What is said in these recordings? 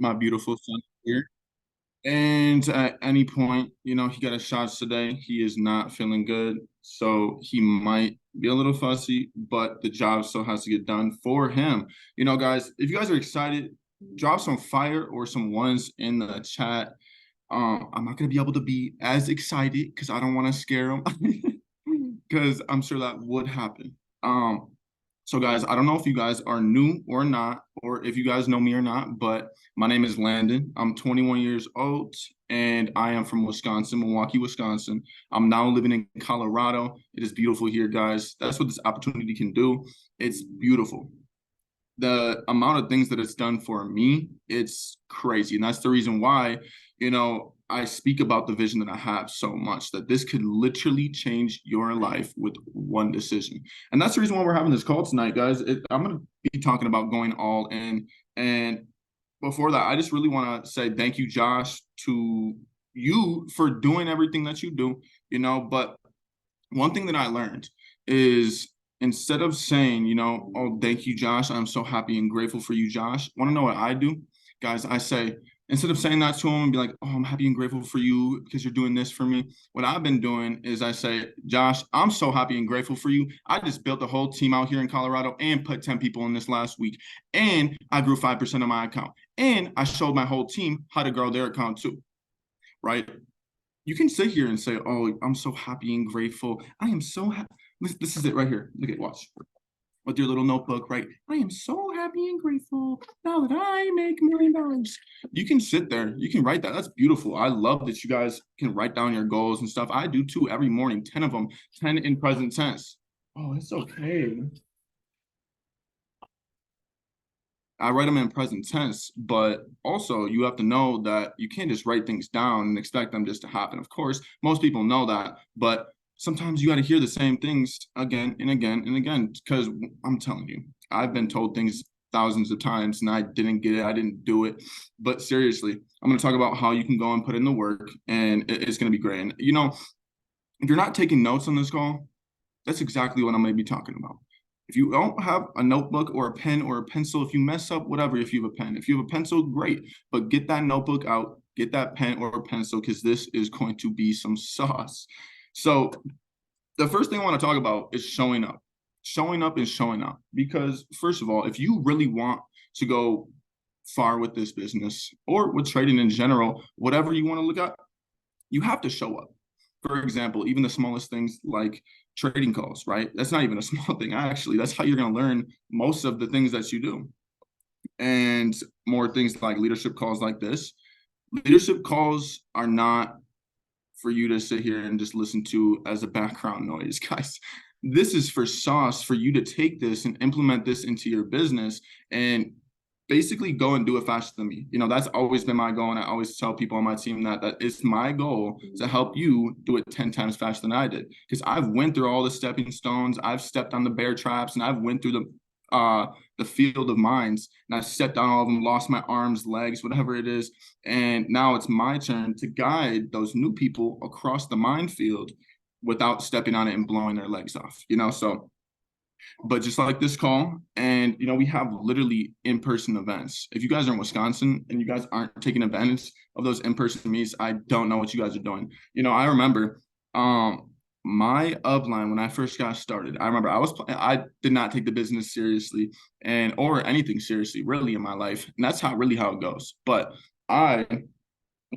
my beautiful son here. And at any point, he got a shot today. He is not feeling good. So he might be a little fussy, but the job still has to get done for him. Guys, if you guys are excited, drop some fire or some ones in the chat. I'm not gonna be able to be as excited because I don't want to scare him, because I'm sure that would happen. So guys, I don't know if you guys are new or not, or if you guys know me or not, but my name is Landon. I'm 21 years old and I am from Wisconsin, Milwaukee, Wisconsin. I'm now living in Colorado. It is beautiful here, guys. That's what this opportunity can do. It's beautiful. The amount of things that it's done for me, it's crazy. And that's the reason why, I speak about the vision that I have so much, that this could literally change your life with one decision. And that's the reason why we're having this call tonight, guys. I'm going to be talking about going all in. And before that, I just really want to say thank you, Josh, to you for doing everything that you do, but one thing that I learned is, instead of saying, oh, thank you, Josh, I'm so happy and grateful for you, Josh. Want to know what I do? Guys, I say, instead of saying that to him and be like, oh, I'm happy and grateful for you because you're doing this for me, what I've been doing is I say, Josh, I'm so happy and grateful for you. I just built a whole team out here in Colorado and put 10 people in this last week. And I grew 5% of my account. And I showed my whole team how to grow their account too, right? You can sit here and say, oh, I'm so happy and grateful. I am so happy. This is it right here. Look at, watch. With your little notebook, right? I am so happy and grateful now that I make $1,000,000. You can sit there. You can write that. That's beautiful. I love that you guys can write down your goals and stuff. I do too every morning, 10 of them, 10 in present tense. Oh, it's okay. I write them in present tense, but also you have to know that you can't just write things down and expect them just to happen. Of course, most people know that, but sometimes you got to hear the same things again and again and again, because I'm telling you, I've been told things thousands of times and I didn't get it. I didn't do it. But seriously, I'm going to talk about how you can go and put in the work, and it's going to be great. And, if you're not taking notes on this call, that's exactly what I'm going to be talking about. If you don't have a notebook or a pen or a pencil, if you mess up, whatever, if you have a pen, if you have a pencil, great. But get that notebook out, get that pen or a pencil, because this is going to be some sauce. So the first thing I want to talk about is showing up. Showing up and showing up. Because first of all, if you really want to go far with this business or with trading in general, whatever you want to look at, you have to show up. For example, even the smallest things like trading calls, right? That's not even a small thing, actually. That's how you're going to learn most of the things that you do. And more things like leadership calls like this. Leadership calls are not for you to sit here and just listen to as a background noise, guys. This is for sauce, for you to take this and implement this into your business and basically go and do it faster than me. That's always been my goal. And I always tell people on my team that it's my goal to help you do it 10 times faster than I did. Because I've went through all the stepping stones. I've stepped on the bear traps, and I've went through the field of mines, and I stepped on all of them, lost my arms, legs, whatever it is. And now it's my turn to guide those new people across the minefield without stepping on it and blowing their legs off, so. But just like this call, and we have literally in-person events. If you guys are in Wisconsin and you guys aren't taking advantage of those in-person meets, I don't know what you guys are doing. I remember my upline when I first got started. I remember I did not take the business seriously or anything seriously really in my life, and that's how it goes. But I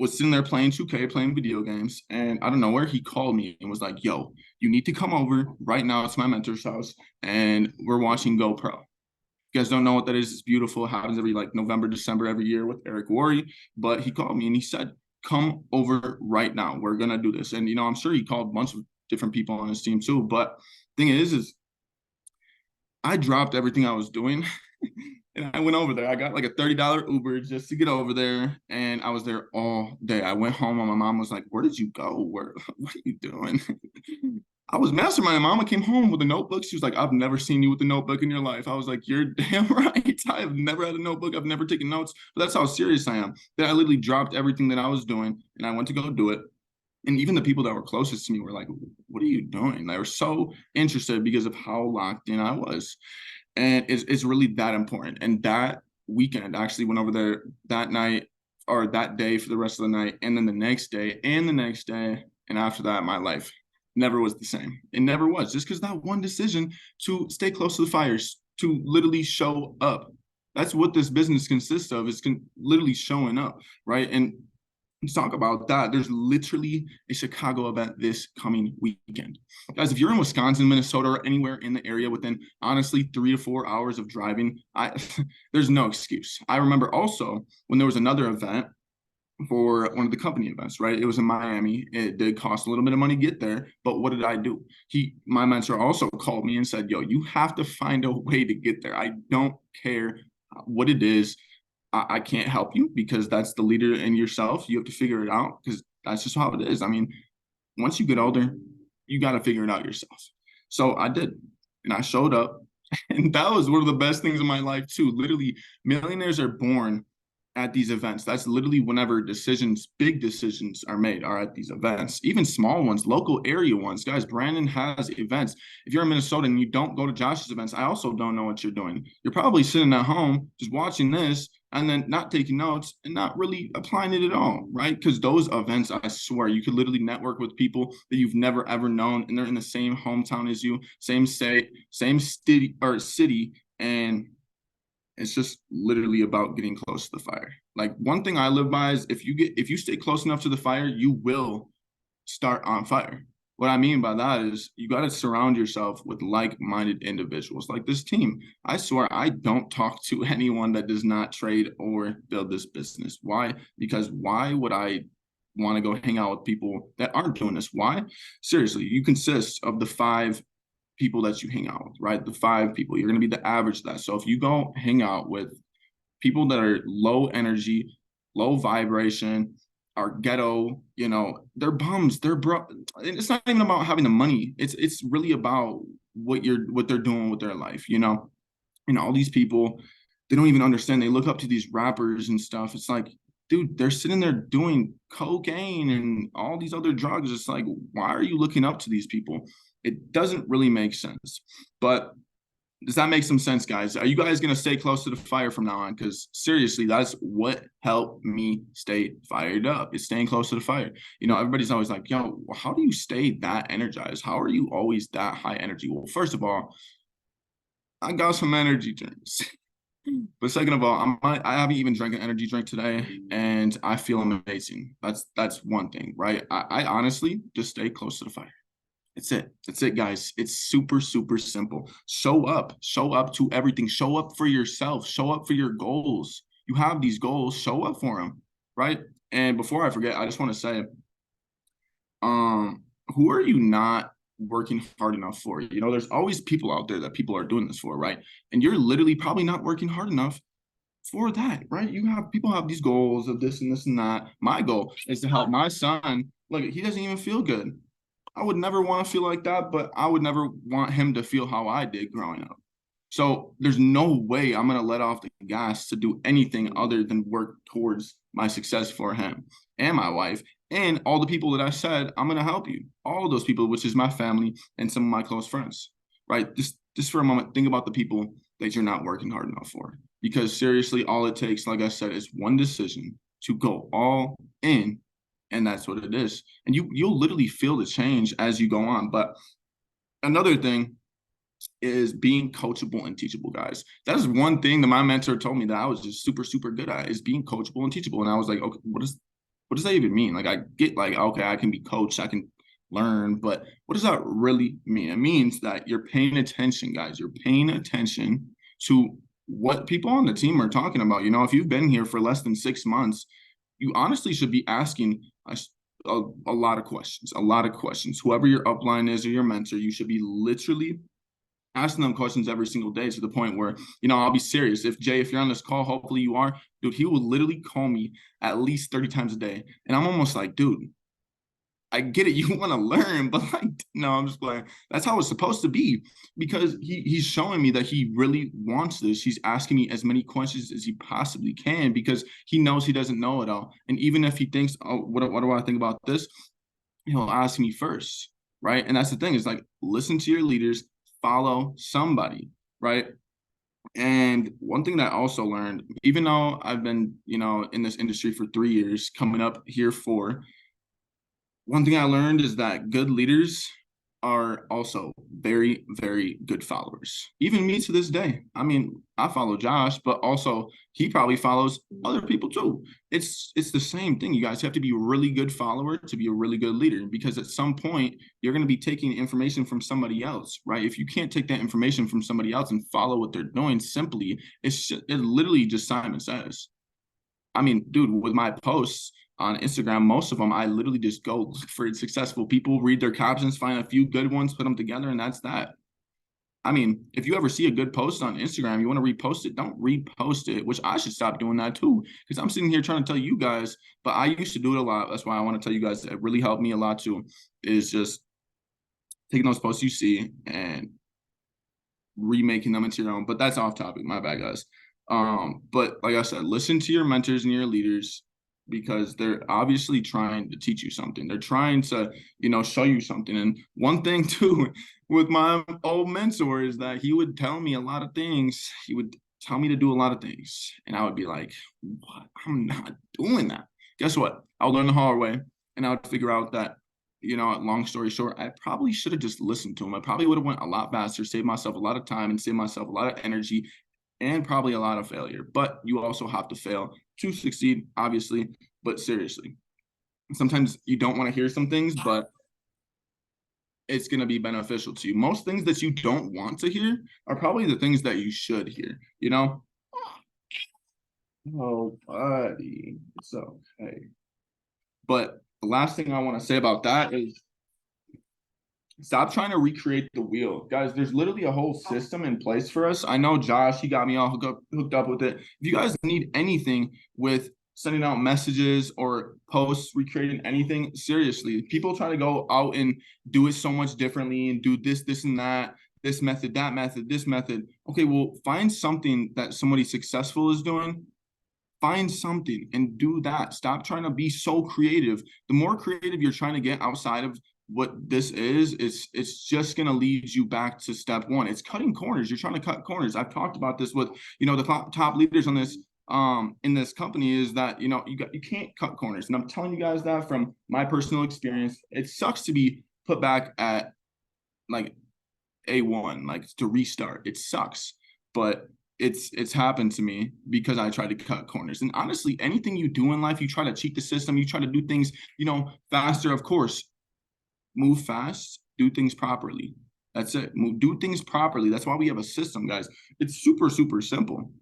was sitting there playing 2K, playing video games, and I don't know where he called me and was like, yo, you need to come over right now. It's my mentor's house, and we're watching GoPro. You guys don't know what that is. It's beautiful. It happens every November, December every year with Eric Worre. But he called me and he said, come over right now. We're going to do this. And, I'm sure he called a bunch of different people on his team too. But the thing is I dropped everything I was doing and I went over there. I got like a $30 Uber just to get over there. And I was there all day. I went home and my mom was like, where did you go? What are you doing? I was masterminding. My mama came home with a notebook. She was like, I've never seen you with a notebook in your life. I was like, you're damn right. I have never had a notebook. I've never taken notes. But that's how serious I am. That I literally dropped everything that I was doing and I went to go do it. And even the people that were closest to me were like, what are you doing? They were so interested because of how locked in I was. And it's really that important. And that weekend. I actually went over there that night or that day for the rest of the night, and then the next day and the next day. And after that, my life never was the same. It never was, just because that one decision to stay close to the fires, to literally show up. That's what this business consists of, is literally showing up, right? And let's talk about that. There's literally a Chicago event this coming weekend. Guys, if you're in Wisconsin, Minnesota, or anywhere in the area within, honestly, 3 to 4 hours of driving, there's no excuse. I remember also when there was another event for one of the company events, right? It was in Miami. It did cost a little bit of money to get there, but what did I do? My mentor also called me and said, yo, you have to find a way to get there. I don't care what it is. I can't help you because that's the leader in yourself. You have to figure it out because that's just how it is. I mean, once you get older, you got to figure it out yourself. So I did, and I showed up, and that was one of the best things in my life too. Literally, millionaires are born at these events. That's literally whenever big decisions are made, are at these events, even small ones, local area ones. Guys, Brandon has events. If you're in Minnesota and you don't go to Josh's events, I also don't know what you're doing. You're probably sitting at home just watching this and then not taking notes and not really applying it at all, right? Because those events, I swear, you could literally network with people that you've never ever known, and they're in the same hometown as you, same state, same city, and it's just literally about getting close to the fire. Like, one thing I live by is if you stay close enough to the fire, you will start on fire. What I mean by that is you got to surround yourself with like-minded individuals like this team. I swear I don't talk to anyone that does not trade or build this business. Why? Because why would I want to go hang out with people that aren't doing this? Why? Seriously, you consist of the 5 people that you hang out with, right? The 5 people, you're going to be the average of that. So if you go hang out with people that are low energy, low vibration, are ghetto, they're bums, they're bro. It's not even about having the money. It's really about what they're doing with their life, all these people, they don't even understand. They look up to these rappers and stuff. It's like, dude, they're sitting there doing cocaine and all these other drugs. It's like, why are you looking up to these people? It doesn't really make sense. But does that make some sense, guys? Are you guys going to stay close to the fire from now on? Because seriously, that's what helped me stay fired up, is staying close to the fire. Everybody's always like, yo, how do you stay that energized? How are you always that high energy? Well, first of all, I got some energy drinks. But second of all, I haven't even drank an energy drink today, and I feel amazing. That's one thing, right? I honestly just stay close to the fire. That's it, guys. It's super, super simple. Show up to everything. Show up for yourself. Show up for your goals. You have these goals, show up for them, right? And before I forget, I just want to say, who are you not working hard enough for? There's always people out there that people are doing this for, right? And you're literally probably not working hard enough for that, right? People have these goals of this and this and that. My goal is to help my son. Look, he doesn't even feel good. I would never want to feel like that, but I would never want him to feel how I did growing up. So there's no way I'm going to let off the gas to do anything other than work towards my success for him and my wife and all the people that I said I'm going to help you. All of those people, which is my family and some of my close friends, right? Just for a moment, think about the people that you're not working hard enough for. Because seriously, all it takes, like I said, is one decision to go all in. And that's what it is. And you'll literally feel the change as you go on. But another thing is being coachable and teachable, guys. That is one thing that my mentor told me that I was just super, super good at, is being coachable and teachable. And I was like, okay, what does that even mean? Like, I get like, okay, I can be coached, I can learn, but what does that really mean? It means that you're paying attention, guys. You're paying attention to what people on the team are talking about. If you've been here for less than 6 months, you honestly should be asking a lot of questions. Whoever your upline is or your mentor, you should be literally asking them questions every single day, to the point where, I'll be serious. If you're on this call, hopefully you are, dude, he will literally call me at least 30 times a day. And I'm almost like, dude, I get it. You want to learn, but like, no, I'm just playing. That's how it's supposed to be, because he's showing me that he really wants this. He's asking me as many questions as he possibly can, because he knows he doesn't know it all. And even if he thinks, oh, what do I think about this? He'll ask me first, right? And that's the thing, is like, listen to your leaders, follow somebody, right? And one thing that I also learned, even though I've been, in this industry for 3 years, coming up here 4, one thing I learned is that good leaders are also very, very good followers. Even me to this day. I mean, I follow Josh, but also he probably follows other people too. It's the same thing. You guys have to be a really good follower to be a really good leader, because at some point you're going to be taking information from somebody else, right? If you can't take that information from somebody else and follow what they're doing, simply, it literally just Simon Says. I mean, dude, with my posts on Instagram, most of them, I literally just go look for successful people, read their captions, find a few good ones, put them together, and that's that. I mean, if you ever see a good post on Instagram, you want to repost it, don't repost it, which I should stop doing that too, because I'm sitting here trying to tell you guys, but I used to do it a lot. That's why I want to tell you guys that it really helped me a lot too, is just taking those posts you see and remaking them into your own. But that's off topic. My bad, guys. But like I said, listen to your mentors and your leaders, because they're obviously trying to teach you something. They're trying to, show you something. And one thing too with my old mentor is that he would tell me a lot of things. He would tell me to do a lot of things, and I would be like, "What? I'm not doing that." Guess what? I'll learn the hard way, and I would figure out that, long story short, I probably should have just listened to him. I probably would have went a lot faster, saved myself a lot of time, and saved myself a lot of energy, and probably a lot of failure. But you also have to fail to succeed, obviously. But seriously, sometimes you don't want to hear some things, but it's going to be beneficial to you. Most things that you don't want to hear are probably the things that you should hear, Oh, buddy, it's okay. But the last thing I want to say about that is, stop trying to recreate the wheel. Guys, there's literally a whole system in place for us. I know Josh, he got me all hooked up with it. If you guys need anything with sending out messages or posts, recreating anything, seriously, people try to go out and do it so much differently and do this and that, this method, that method, this method. Okay, well, find something that somebody successful is doing. Find something and do that. Stop trying to be so creative. The more creative you're trying to get outside of what this is, it's just going to lead you back to step one. It's cutting corners. You're trying to cut corners. I've talked about this with, the top leaders on this in this company, is that, you can't cut corners. And I'm telling you guys that from my personal experience. It sucks to be put back at like A1, like to restart. It sucks. But it's happened to me because I try to cut corners. And honestly, anything you do in life, you try to cheat the system, you try to do things, faster. Of course, move fast, do things properly. That's it. Do things properly. That's why we have a system, guys. It's super, super simple.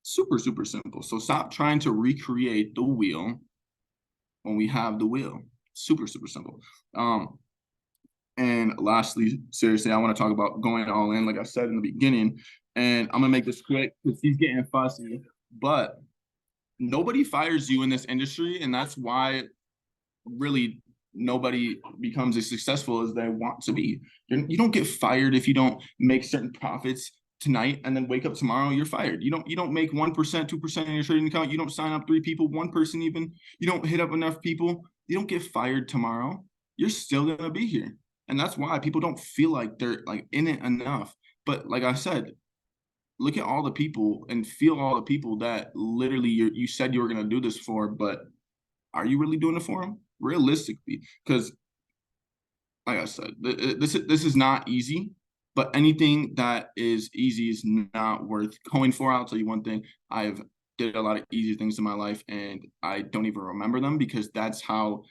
Super, super simple. So stop trying to recreate the wheel when we have the wheel. Super, super simple. And lastly, seriously, I want to talk about going all in, like I said in the beginning. And I'm gonna make this quick because he's getting fussy. But nobody fires you in this industry, and that's why really nobody becomes as successful as they want to be. You don't get fired if you don't make certain profits tonight and then wake up tomorrow, you're fired. You don't make 1%, 2% in your trading account. You don't sign up 3 people, 1 person even. You don't hit up enough people. You don't get fired tomorrow. You're still gonna be here. And that's why people don't feel like they're like in it enough. But like I said, look at all the people and feel all the people that literally you said you were going to do this for, but are you really doing it for them? Realistically, because like I said, this is not easy, but anything that is easy is not worth going for. I'll tell you one thing. I've did a lot of easy things in my life, and I don't even remember them because that's how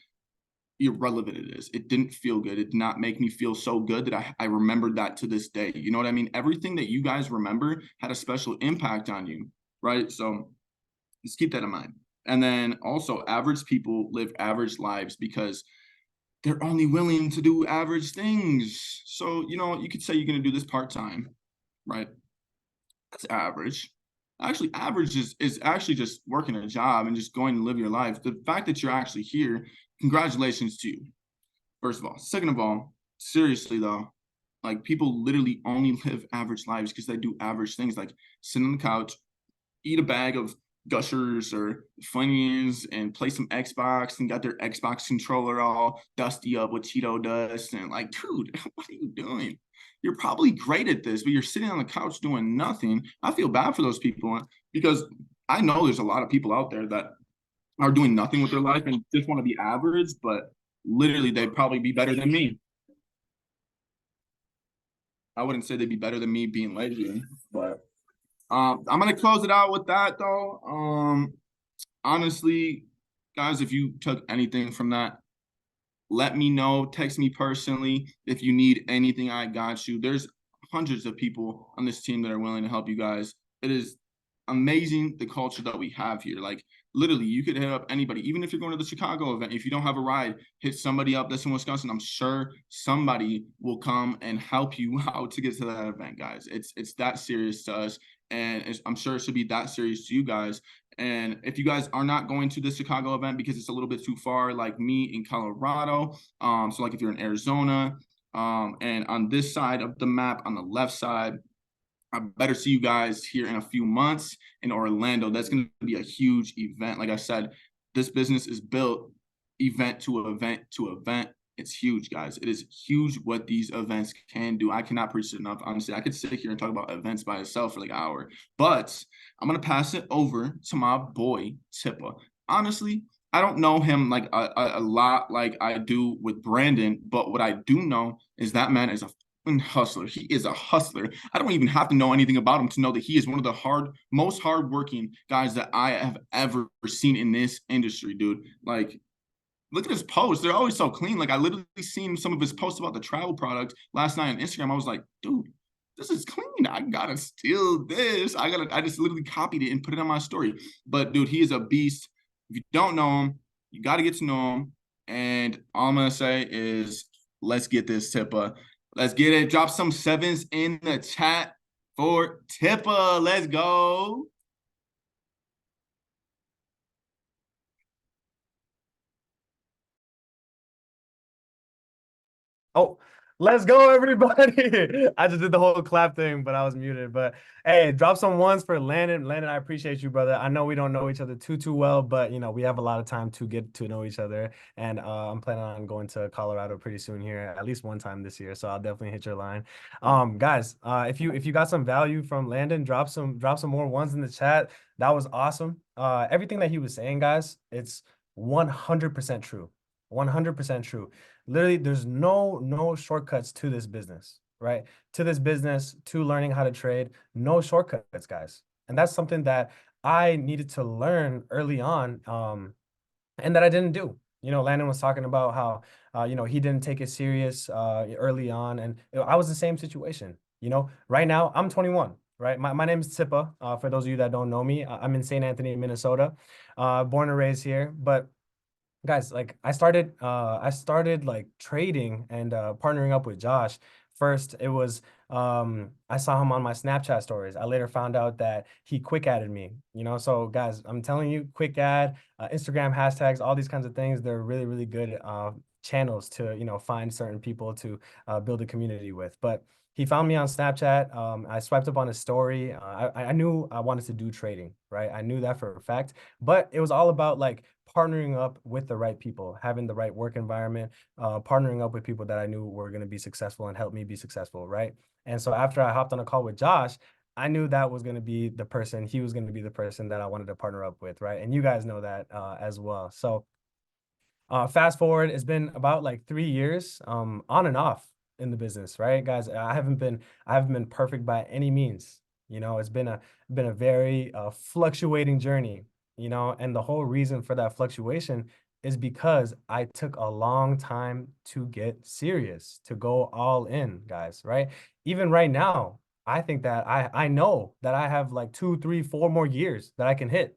irrelevant it is. It didn't feel good. It did not make me feel so good that I remembered that to this day. You know what I mean? Everything that you guys remember had a special impact on you, right? So just keep that in mind. And then also, average people live average lives because they're only willing to do average things. So, you could say you're going to do this part-time, right? That's average. Actually, average is actually just working a job and just going to live your life. The fact that you're actually here, congratulations to you, first of all. Second of all, seriously though, like people literally only live average lives because they do average things, like sit on the couch, eat a bag of Gushers or Funyuns, and play some Xbox, and got their Xbox controller all dusty up with Cheeto dust. And like, dude, what are you doing? you're probably great at this, but you're sitting on the couch doing nothing. I feel bad for those people because I know there's a lot of people out there that are doing nothing with their life and just want to be average, but literally they'd probably be better than me. I wouldn't say they'd be better than me being lazy, but I'm gonna close it out with that though. Honestly, guys, if you took anything from that, let me know. Text me personally if you need anything. I got you. There's hundreds of people on this team that are willing to help you guys. It is amazing the culture that we have here. Like literally, you could hit up anybody, even if you're going to the Chicago event. If you don't have a ride, hit somebody up that's in Wisconsin. I'm sure somebody will come and help you out to get to that event, guys. It's that serious to us, and I'm sure it should be that serious to you guys. And if you guys are not going to the Chicago event because it's a little bit too far, like me in Colorado, so like if you're in Arizona, and on this side of the map, on the left side, I better see you guys here in a few months in Orlando. That's going to be a huge event. Like I said, this business is built event to event to event. It's huge, guys. It is huge what these events can do. I cannot preach it enough. Honestly, I could sit here and talk about events by itself for like an hour, but I'm going to pass it over to my boy, Tippa. Honestly, I don't know him like a lot like I do with Brandon, but what I do know is that man is a hustler. He is a hustler. I don't even have to know anything about him to know that he is one of the most hardworking guys that I have ever seen in this industry, dude. Like, look at his posts. They're always so clean. Like, I literally seen some of his posts about the travel product last night on Instagram. I was like, dude, this is clean. I gotta steal this. I just literally copied it and put it on my story. But dude, he is a beast. If you don't know him, you gotta get to know him. And all I'm gonna say is let's get this Tippa. Let's get it. Drop some sevens in the chat for Tippa. Let's go. Oh, let's go, everybody. I just did the whole clap thing, but I was muted. But hey, drop some ones for Landon. Landon, I appreciate you, brother. I know we don't know each other too well, but we have a lot of time to get to know each other. And I'm planning on going to Colorado pretty soon here, at least one time this year. So I'll definitely hit your line. Guys, if you got some value from Landon, drop some more ones in the chat. That was awesome. Everything that he was saying, guys, it's 100% true. 100% true. Literally, there's no shortcuts to this business, right? To this business, to learning how to trade, no shortcuts, guys. And that's something that I needed to learn early on, and that I didn't do. Landon was talking about how, he didn't take it serious early on, and I was the same situation. Right now I'm 21, right? My name is Tippa. For those of you that don't know me, I'm in St. Anthony, Minnesota, born and raised here, but guys, like I started like trading and partnering up with Josh. First, it was I saw him on my Snapchat stories. I later found out that he quick added me. So guys, I'm telling you, quick add, Instagram hashtags, all these kinds of things, they're really, really good channels to find certain people to build a community with. But he found me on Snapchat. I swiped up on his story. I knew I wanted to do trading, right? I knew that for a fact, but it was all about like partnering up with the right people, having the right work environment, partnering up with people that I knew were going to be successful and help me be successful, right? And so after I hopped on a call with Josh, I knew that was going to be the person, he was going to be the person that I wanted to partner up with, right? And you guys know that as well. So fast forward, it's been about like 3 years, on and off in the business, right, guys? I haven't been perfect by any means. It's been a very fluctuating journey. And the whole reason for that fluctuation is because I took a long time to get serious, to go all in, guys, right? Even right now, I think that I know that I have like 2, 3, 4 more years that I can hit,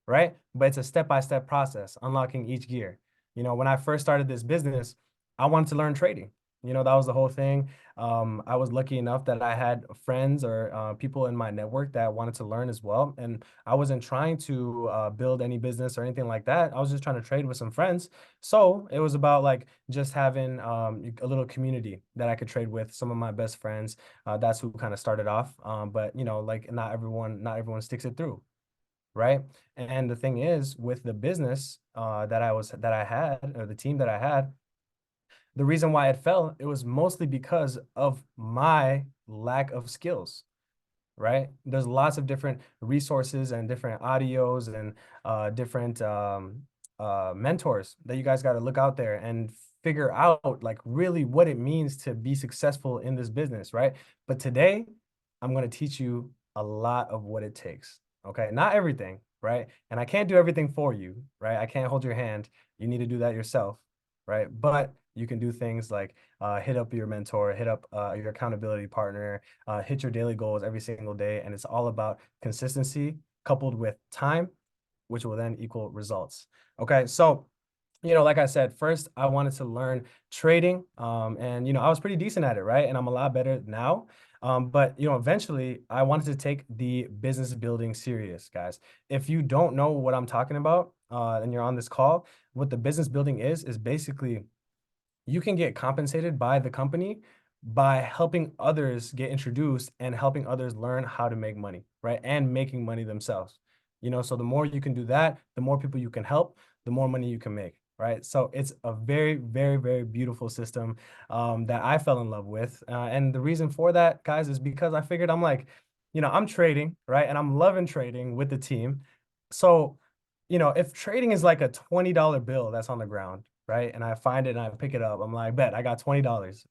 right? But it's a step-by-step process, unlocking each gear. When I first started this business, I wanted to learn trading. That was the whole thing. I was lucky enough that I had friends or people in my network that wanted to learn as well. And I wasn't trying to build any business or anything like that. I was just trying to trade with some friends. So it was about like just having a little community that I could trade with, some of my best friends. That's who kind of started off. But like not everyone sticks it through, right? And the thing is, with the business that I had, or the team that I had, The reason why it fell, it was mostly because of my lack of skills, right? There's lots of different resources and different audios and different mentors that you guys got to look out there and figure out like really what it means to be successful in this business, right? But today, I'm going to teach you a lot of what it takes. Okay, not everything, right? And I can't do everything for you, right? I can't hold your hand. You need to do that yourself, right? But you can do things like hit up your mentor, hit up your accountability partner, hit your daily goals every single day. And it's all about consistency coupled with time, which will then equal results. Okay, so like I said, first I wanted to learn trading, and I was pretty decent at it, right? And I'm a lot better now. But eventually I wanted to take the business building serious, guys. If you don't know what I'm talking about, and you're on this call, what the business building is basically you can get compensated by the company by helping others get introduced and helping others learn how to make money, right? And making money themselves. So the more you can do that, the more people you can help, the more money you can make, right? So it's a very, very, very beautiful system that I fell in love with. And the reason for that, guys, is because I figured I'm like, I'm trading, right? And I'm loving trading with the team. So, if trading is like a $20 bill that's on the ground, right? And I find it and I pick it up. I'm like, bet I got $20.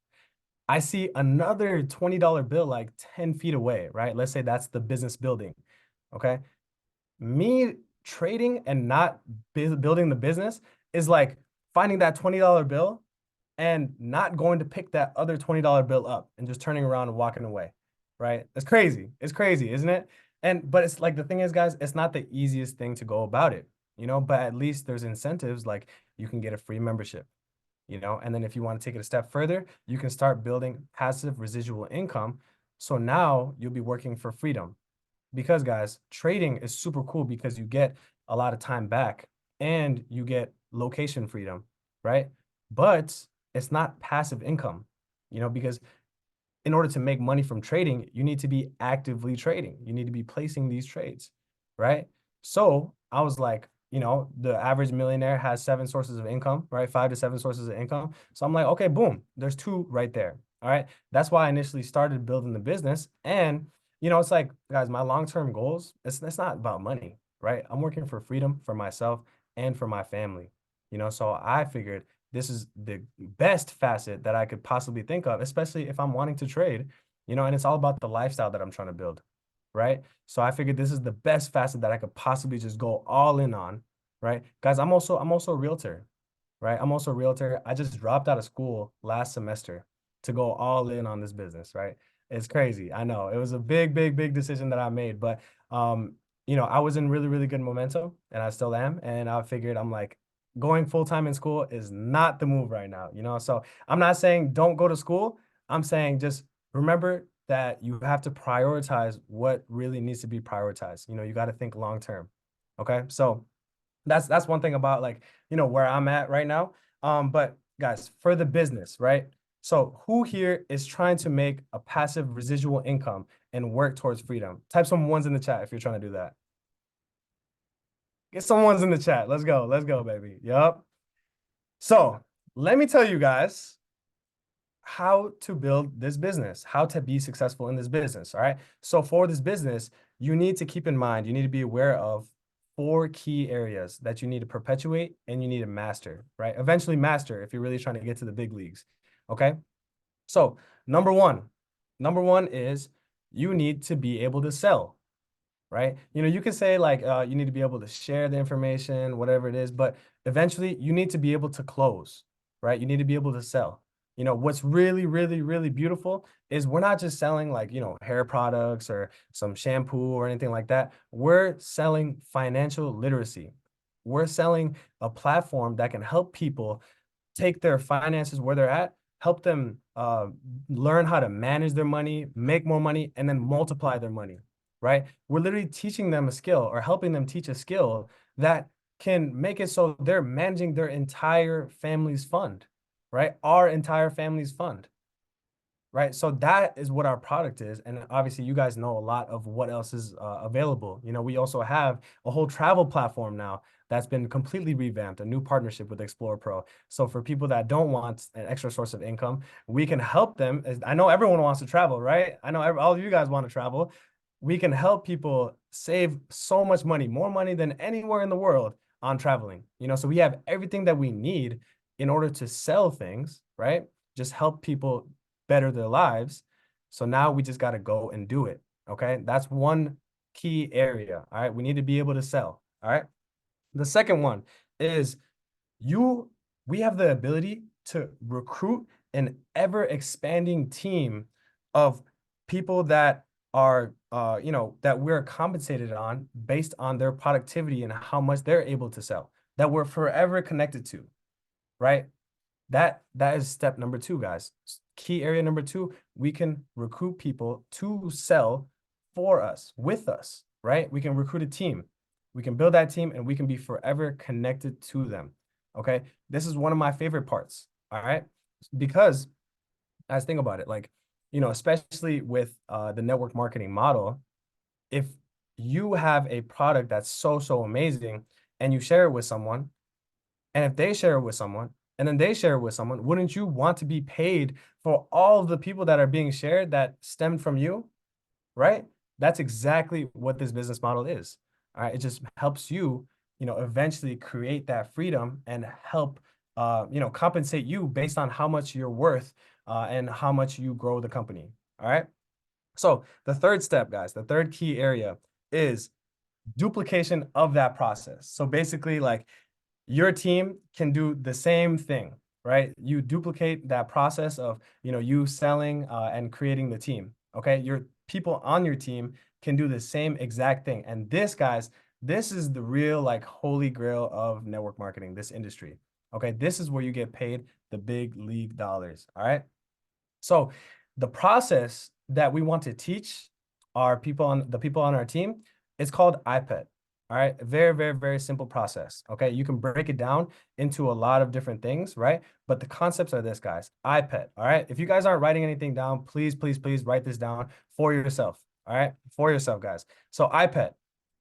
I see another $20 bill like 10 feet away, right? Let's say that's the business building. Okay. Me trading and not building the business is like finding that $20 bill and not going to pick that other $20 bill up and just turning around and walking away, right? It's crazy. It's crazy, isn't it? But it's like the thing is, guys, it's not the easiest thing to go about it, but at least there's incentives like you can get a free membership, and then if you want to take it a step further, you can start building passive residual income. So now you'll be working for freedom. Because guys, trading is super cool because you get a lot of time back and you get location freedom, right? But it's not passive income, because in order to make money from trading, you need to be actively trading. You need to be placing these trades, right? So I was like, the average millionaire has 7 sources of income, right? 5 to 7 sources of income. So I'm like, okay, boom, there's 2 right there. All right. That's why I initially started building the business. And, it's like, guys, my long-term goals, it's not about money, right? I'm working for freedom for myself and for my family, so I figured this is the best facet that I could possibly think of, especially if I'm wanting to trade, and it's all about the lifestyle that I'm trying to build, right? So I figured this is the best facet that I could possibly just go all in on, right? Guys, I'm also a realtor, right? I'm also a realtor. I just dropped out of school last semester to go all in on this business, right? It's crazy. I know it was a big, big, big decision that I made, but I was in really, really good momentum and I still am. And I figured I'm like, going full-time in school is not the move right now, So I'm not saying don't go to school. I'm saying just remember that you have to prioritize what really needs to be prioritized. You got to think long term. Okay. So that's one thing about like, where I'm at right now. But guys, for the business, right? So who here is trying to make a passive residual income and work towards freedom? Type some ones in the chat if you're trying to do that. Get some ones in the chat. Let's go. Let's go, baby. Yup. So let me tell you guys how to build this business, how to be successful in this business. All right. So for this business, you need to keep in mind, you need to be aware of 4 key areas that you need to perpetuate and you need to master, right? Eventually master if you're really trying to get to the big leagues. Okay. So number one is you need to be able to sell, right? You can say like you need to be able to share the information, whatever it is, but eventually you need to be able to close, right? You need to be able to sell. What's really, really, really beautiful is we're not just selling like, hair products or some shampoo or anything like that. We're selling financial literacy. We're selling a platform that can help people take their finances where they're at, help them learn how to manage their money, make more money, and then multiply their money, right? We're literally teaching them a skill or helping them teach a skill that can make it so they're managing their entire family's fund, right? Our entire family's fund, right? So that is what our product is. And obviously you guys know a lot of what else is available. We also have a whole travel platform now that's been completely revamped, a new partnership with Explore Pro. So for people that don't want an extra source of income, we can help them. I know everyone wants to travel, right? I know all of you guys want to travel. We can help people save so much money, more money than anywhere in the world on traveling. So we have everything that we need in order to sell things, right? Just help people better their lives. So now we just got to go and do it. Okay. That's one key area. All right. We need to be able to sell. All right. The second one is we have the ability to recruit an ever expanding team of people that are, that we're compensated on based on their productivity and how much they're able to sell, that we're forever connected to, right? That is step number two, guys. Key area number two, we can recruit people to sell for us, with us, right? We can recruit a team. We can build that team and we can be forever connected to them. Okay. This is one of my favorite parts. All right. Because guys, think about it, like, especially with the network marketing model, if you have a product that's so amazing and you share it with someone, and if they share it with someone, and then they share it with someone, wouldn't you want to be paid for all of the people that are being shared that stemmed from you, right? That's exactly what this business model is. All right. It just helps you, eventually create that freedom and help, compensate you based on how much you're worth and how much you grow the company. All right. So the third step, guys, the third key area is duplication of that process. So basically, like, your team can do the same thing, right? You duplicate that process of, you selling and creating the team. Okay. Your people on your team can do the same exact thing. And this, guys, this is the real, like, holy grail of network marketing, this industry. Okay. This is where you get paid the big league dollars. All right. So the process that we want to teach the people on our team is called IPET. All right. Very, very, very simple process. Okay. You can break it down into a lot of different things, right? But the concepts are this, guys. IPET. All right. If you guys aren't writing anything down, please, please, please write this down for yourself. All right. For yourself, guys. So IPET.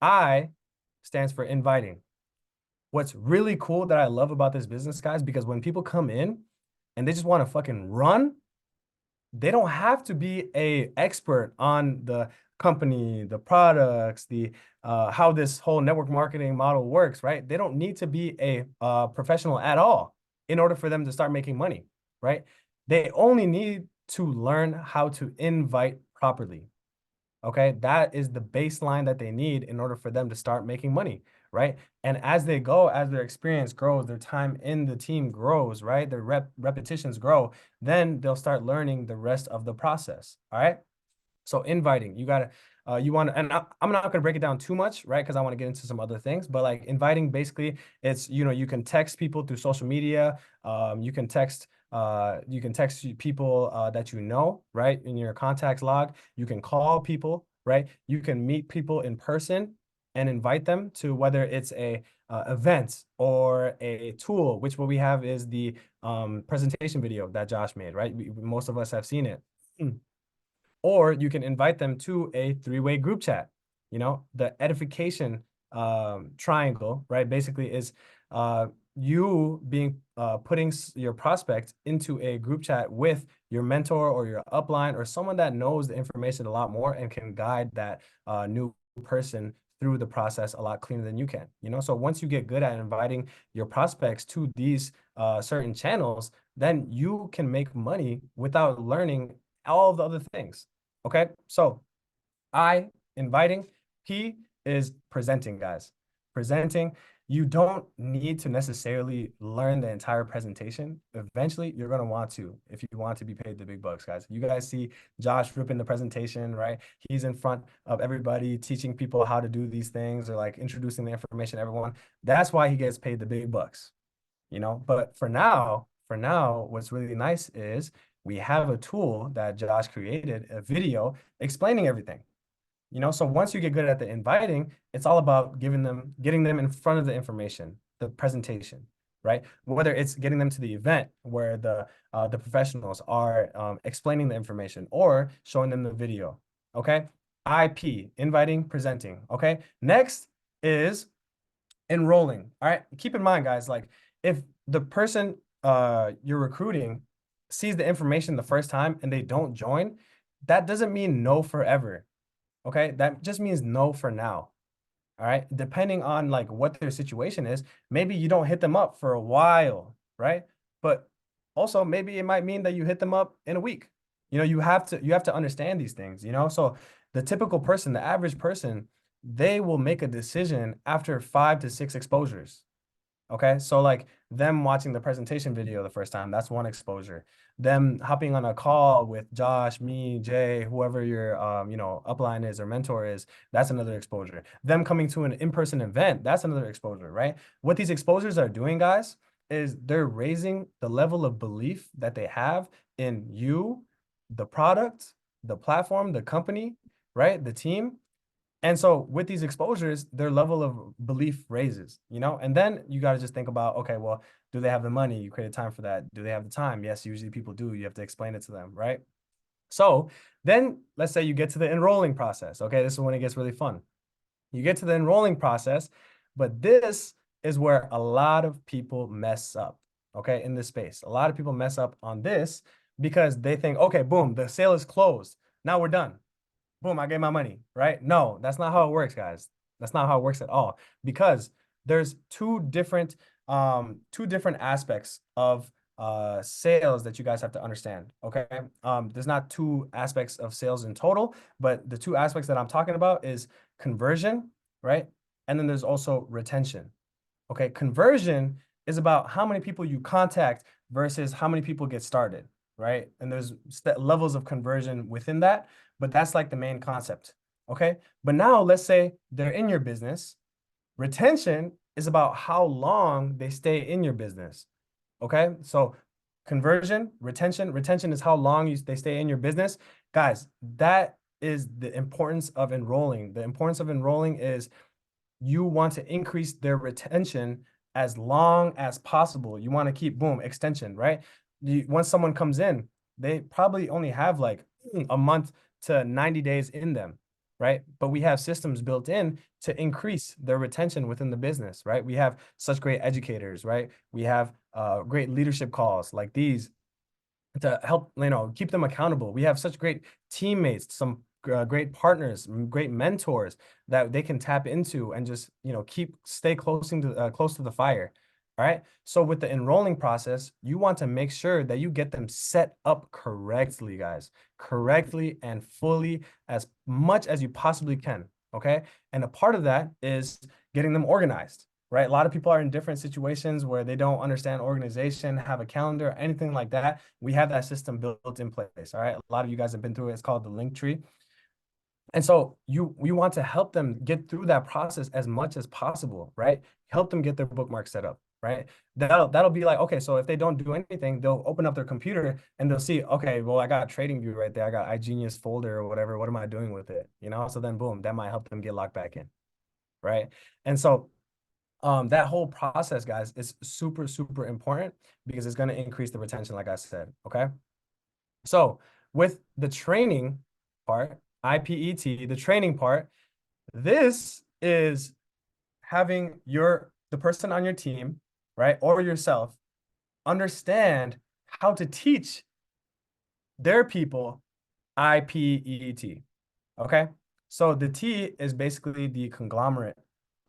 I stands for inviting. What's really cool that I love about this business, guys, because when people come in and they just want to fucking run, they don't have to be a expert on the company, the products, the how this whole network marketing model works, right? They don't need to be a professional at all in order for them to start making money, right? They only need to learn how to invite properly. Okay, that is the baseline that they need in order for them to start making money, right? And as they go, as their experience grows, their time in the team grows, right? Their repetitions grow, then they'll start learning the rest of the process. All right. So inviting, you gotta, you want to, and I'm not gonna break it down too much, right? Because I want to get into some other things. But like inviting, basically, it's, you can text people through social media. You can text people that you know, right, in your contacts log. You can call people, right? You can meet people in person and invite them to, whether it's a event or a tool, which what we have is the presentation video that Josh made, right? Most of us have seen it. Or you can invite them to a three-way group chat. The edification triangle, right, basically is you putting your prospect into a group chat with your mentor or your upline or someone that knows the information a lot more and can guide that new person through the process a lot cleaner than you can. So once you get good at inviting your prospects to these certain channels, then you can make money without learning all of the other things. Okay, so inviting. P is presenting, guys. Presenting. You don't need to necessarily learn the entire presentation. Eventually, you're going to want to, if you want to be paid the big bucks, guys. You guys see Josh ripping the presentation, right? He's in front of everybody teaching people how to do these things, or like introducing the information to everyone. That's why he gets paid the big bucks, But for now, what's really nice is we have a tool that Josh created, a video explaining everything. So once you get good at the inviting, it's all about getting them in front of the information, the presentation, right? Whether it's getting them to the event where the professionals are explaining the information or showing them the video. Okay. IP, inviting, presenting. Okay. Next is enrolling. All right. Keep in mind, guys, like if the person you're recruiting sees the information the first time and they don't join, that doesn't mean no forever. Okay. That just means no for now. All right. Depending on like what their situation is, maybe you don't hit them up for a while, but also maybe it might mean that you hit them up in a week. You have to understand these things. So the typical person, the average person, they will make a decision after 5 to 6 exposures. Okay, so like them watching the presentation video the first time, that's one exposure. Them hopping on a call with Josh, me, Jay, whoever your upline is or mentor is, that's another exposure. Them coming to an in-person event, that's another exposure, right? What these exposures are doing, guys, is they're raising the level of belief that they have in you, the product, the platform, the company, right? The team. And so with these exposures, their level of belief raises. And then you got to just think about, okay, well, do they have the money? You created time for that. Do they have the time? Yes, usually people do. You have to explain it to them, right? So then let's say you get to the enrolling process. Okay, this is when it gets really fun. You get to the enrolling process, but this is where a lot of people mess up, okay, in this space. A lot of people mess up on this because they think, okay, boom, the sale is closed. Now we're done. Boom, I get my money, right? No, that's not how it works, guys. That's not how it works at all, because there's two different aspects of sales that you guys have to understand. Okay. There's not two aspects of sales in total, but the two aspects that I'm talking about is conversion, right? And then there's also retention. Okay. Conversion is about how many people you contact versus how many people get started, right? And there's levels of conversion within that, but that's like the main concept. Okay. But now let's say they're in your business. Retention is about how long they stay in your business. Okay. So conversion, retention is how long they stay in your business. Guys, that is the importance of enrolling. The importance of enrolling is you want to increase their retention as long as possible. You want to keep, boom, extension, right? Once someone comes in, they probably only have like a month to 90 days in them, right? But we have systems built in to increase their retention within the business, right? We have such great educators, right? We have great leadership calls like these to help, keep them accountable. We have such great teammates, some great partners, great mentors that they can tap into and just, stay close to the fire. All right. So with the enrolling process, you want to make sure that you get them set up correctly, guys, correctly and fully as much as you possibly can. Okay. And a part of that is getting them organized, right? A lot of people are in different situations where they don't understand organization, have a calendar, anything like that. We have that system built in place. All right. A lot of you guys have been through it. It's called the link tree. And so we want to help them get through that process as much as possible, right? Help them get their bookmark set up, right? That'll be like, okay, so if they don't do anything, they'll open up their computer and they'll see, okay, well, I got TradingView right there. I got iGenius folder or whatever. What am I doing with it? So then boom, that might help them get locked back in, right? And so that whole process, guys, is super, super important because it's going to increase the retention, like I said, okay? So with the training part, IPET, the training part, this is having the person on your team, right, or yourself, understand how to teach their people IPET, okay? So the T is basically the conglomerate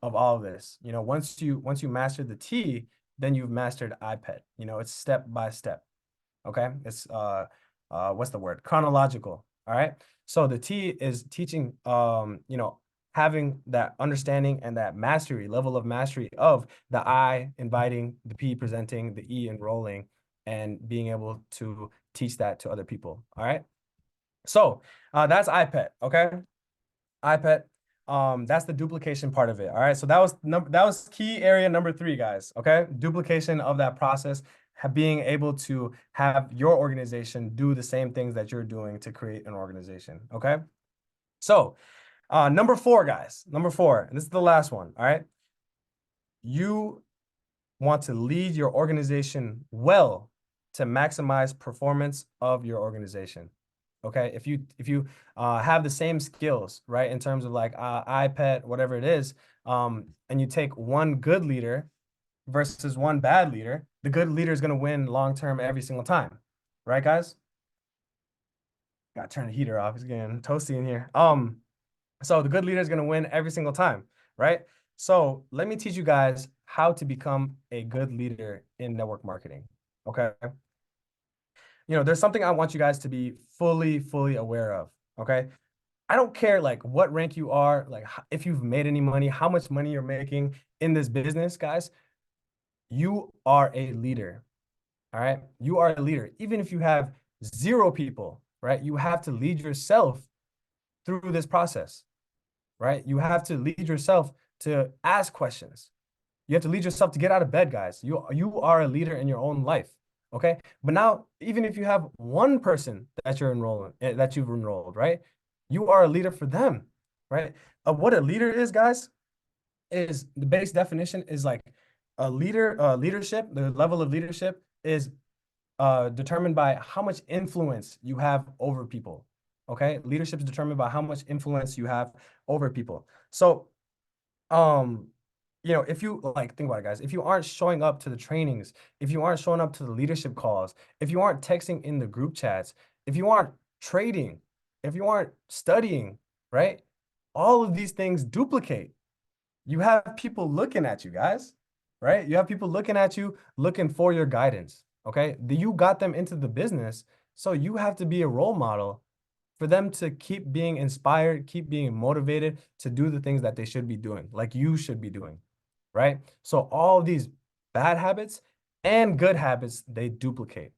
of all of this. Once you master the T, then you've mastered iPad. It's step by step. Okay. It's what's the word? Chronological. All right. So the T is teaching, having that understanding and that level of mastery of the I, inviting, the P, presenting, the E, enrolling, and being able to teach that to other people. All right. So that's iPad. Okay. iPad. That's the duplication part of it. All right. So that was key area number 3, guys. Okay. Duplication of that process, being able to have your organization do the same things that you're doing to create an organization. Okay. So number 4, guys, number 4, and this is the last one. All right. You want to lead your organization well to maximize performance of your organization. Okay, if you have the same skills, right, in terms of like iPad, whatever it is, and you take one good leader versus one bad leader, the good leader is going to win long term every single time, right, guys? Gotta turn the heater off. It's getting toasty in here. So the good leader is going to win every single time, right? So let me teach you guys how to become a good leader in network marketing. Okay. There's something I want you guys to be fully aware of. Okay. I don't care like what rank you are, like if you've made any money, how much money you're making in this business, guys. You are a leader. All right. You are a leader. Even if you have 0 people, right? You have to lead yourself through this process, right? You have to lead yourself to ask questions. You have to lead yourself to get out of bed, guys. You are a leader in your own life. Okay. But now, even if you have one person that you've enrolled, right? You are a leader for them, right? What a leader is, guys, is the base definition is like a leader, leadership, the level of leadership is determined by how much influence you have over people. Okay. Leadership is determined by how much influence you have over people. So, um, if you like, think about it, guys, if you aren't showing up to the trainings, if you aren't showing up to the leadership calls, if you aren't texting in the group chats, if you aren't trading, if you aren't studying, right? All of these things duplicate. You have people looking at you, guys, right? You have people looking at you, looking for your guidance. Okay. You got them into the business. So you have to be a role model for them to keep being inspired, keep being motivated to do the things that they should be doing, like you should be doing, right? So all of these bad habits and good habits, they duplicate.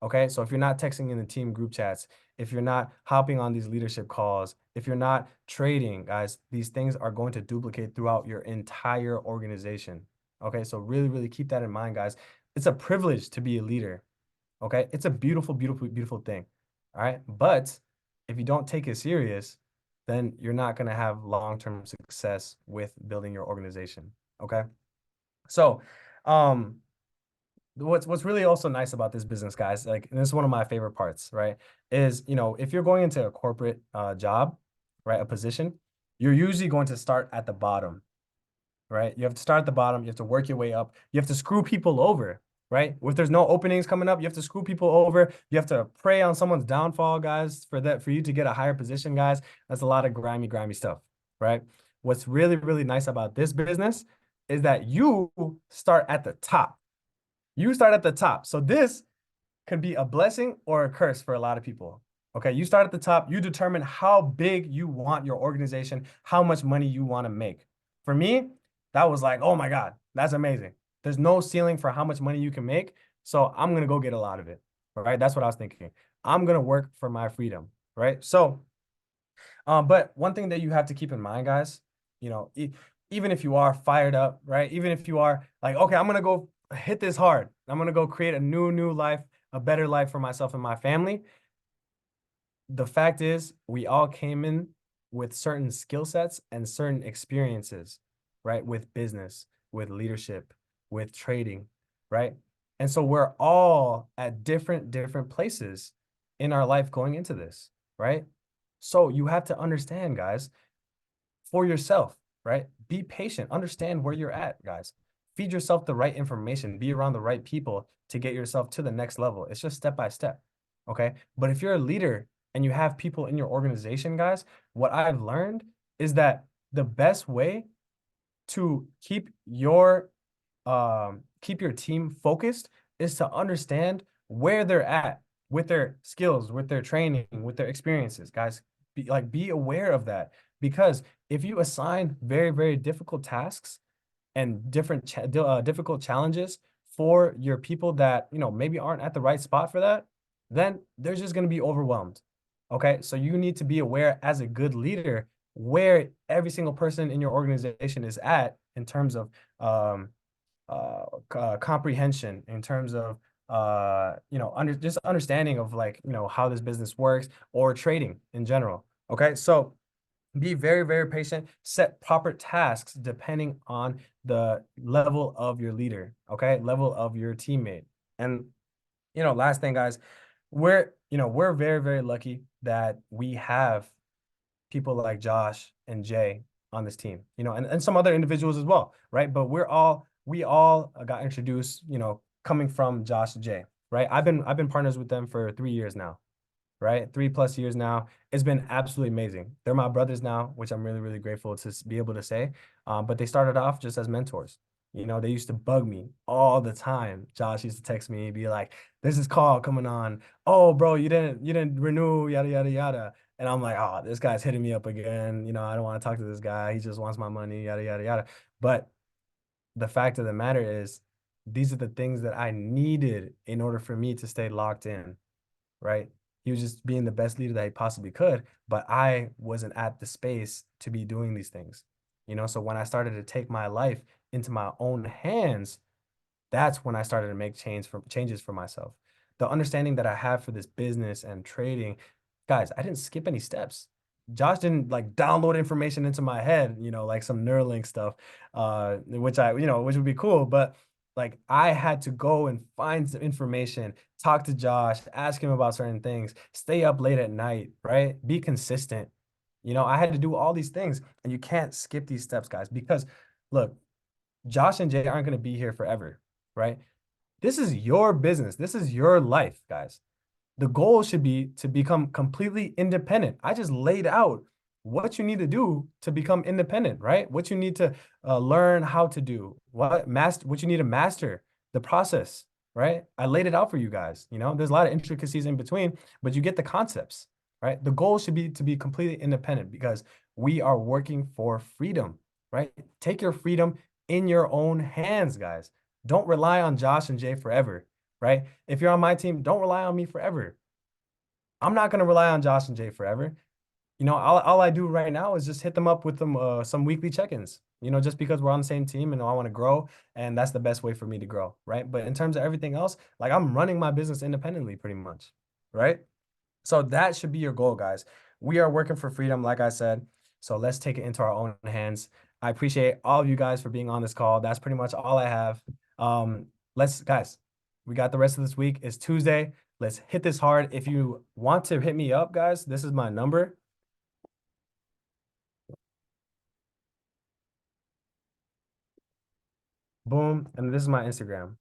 Okay. So if you're not texting in the team group chats, if you're not hopping on these leadership calls, if you're not trading, guys, these things are going to duplicate throughout your entire organization. Okay. So really keep that in mind, guys. It's a privilege to be a leader. Okay. It's a beautiful thing. All right. But if you don't take it serious, then you're not going to have long-term success with building your organization. Okay. So, what's really also nice about this business, guys, like, and this is one of my favorite parts, right, is, if you're going into a corporate job, right, a position, you're usually going to start at the bottom, right? You have to start at the bottom. You have to work your way up. You have to screw people over, right? If there's no openings coming up, you have to screw people over. You have to prey on someone's downfall, guys, for you to get a higher position, guys. That's a lot of grimy stuff, right? What's really nice about this business is that you start at the top. You start at the top. So this could be a blessing or a curse for a lot of people. Okay, you start at the top, you determine how big you want your organization, how much money you want to make. For me, that was like, oh my God, that's amazing. There's no ceiling for how much money you can make. So I'm going to go get a lot of it. Right. That's what I was thinking. I'm going to work for my freedom. Right. So, but one thing that you have to keep in mind, guys, even if you are fired up, right? Even if you are like, okay, I'm going to go hit this hard. I'm going to go create a new life, a better life for myself and my family. The fact is, we all came in with certain skill sets and certain experiences, right? With business, with leadership, with trading, right? And so we're all at different places in our life going into this, right? So you have to understand, guys, for yourself, right? Be patient, understand where you're at, guys. Feed yourself the right information, be around the right people to get yourself to the next level. It's just step by step, okay? But if you're a leader and you have people in your organization, guys, what I've learned is that the best way to keep your team focused is to understand where they're at with their skills, with their training, with their experiences, guys. Be aware of that, because if you assign very difficult tasks and difficult challenges for your people that maybe aren't at the right spot for that, then they're just going to be overwhelmed. Okay, so you need to be aware as a good leader where every single person in your organization is at in terms of comprehension, in terms of just understanding of like how this business works or trading in general. Okay, so be very patient, set proper tasks depending on the level of your leader, okay, level of your teammate. And last thing, guys, we're very, very lucky that we have people like Josh and Jay on this team, and some other individuals as well, right? But we all got introduced, coming from Josh and Jay, right? I've been partners with them for 3 years now, right? 3+ years now. It's been absolutely amazing. They're my brothers now, which I'm really, really grateful to be able to say. But they started off just as mentors. They used to bug me all the time. Josh used to text me and be like, "There's this call coming on. Oh, bro, you didn't renew, yada yada yada." And I'm like, "Oh, this guy's hitting me up again. I don't want to talk to this guy. He just wants my money, yada yada yada." But the fact of the matter is, these are the things that I needed in order for me to stay locked in, right? He was just being the best leader that he possibly could, but I wasn't at the space to be doing these things. So when I started to take my life into my own hands, that's when I started to make changes for myself. The understanding that I have for this business and trading, guys, I didn't skip any steps. Josh didn't like download information into my head, like some Neuralink stuff, which would be cool. But like I had to go and find some information, talk to Josh, ask him about certain things, stay up late at night, right? Be consistent. I had to do all these things, and you can't skip these steps, guys, because look, Josh and Jay aren't going to be here forever, right? This is your business. This is your life, guys. The goal should be to become completely independent. I just laid out what you need to do to become independent, right? What you need to learn how to do, what you need to master, the process, right? I laid it out for you guys. There's a lot of intricacies in between, but you get the concepts, right? The goal should be to be completely independent because we are working for freedom, right? Take your freedom in your own hands, guys. Don't rely on Josh and Jay forever, right? If you're on my team, don't rely on me forever. I'm not going to rely on Josh and Jay forever. All I do right now is just hit them up with some weekly check-ins, just because we're on the same team and I want to grow. And that's the best way for me to grow, right? But in terms of everything else, like I'm running my business independently pretty much, right? So that should be your goal, guys. We are working for freedom, like I said. So let's take it into our own hands. I appreciate all of you guys for being on this call. That's pretty much all I have. Guys, we got the rest of this week. It's Tuesday. Let's hit this hard. If you want to hit me up, guys, this is my number. Boom. And this is my Instagram.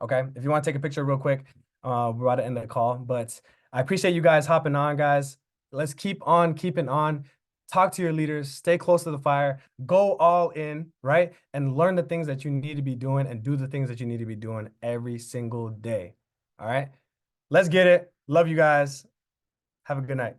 Okay. If you want to take a picture real quick, we're about to end the call. But I appreciate you guys hopping on, guys. Let's keep on keeping on. Talk to your leaders, stay close to the fire, go all in, right? And learn the things that you need to be doing and do the things that you need to be doing every single day. All right. Let's get it. Love you guys. Have a good night.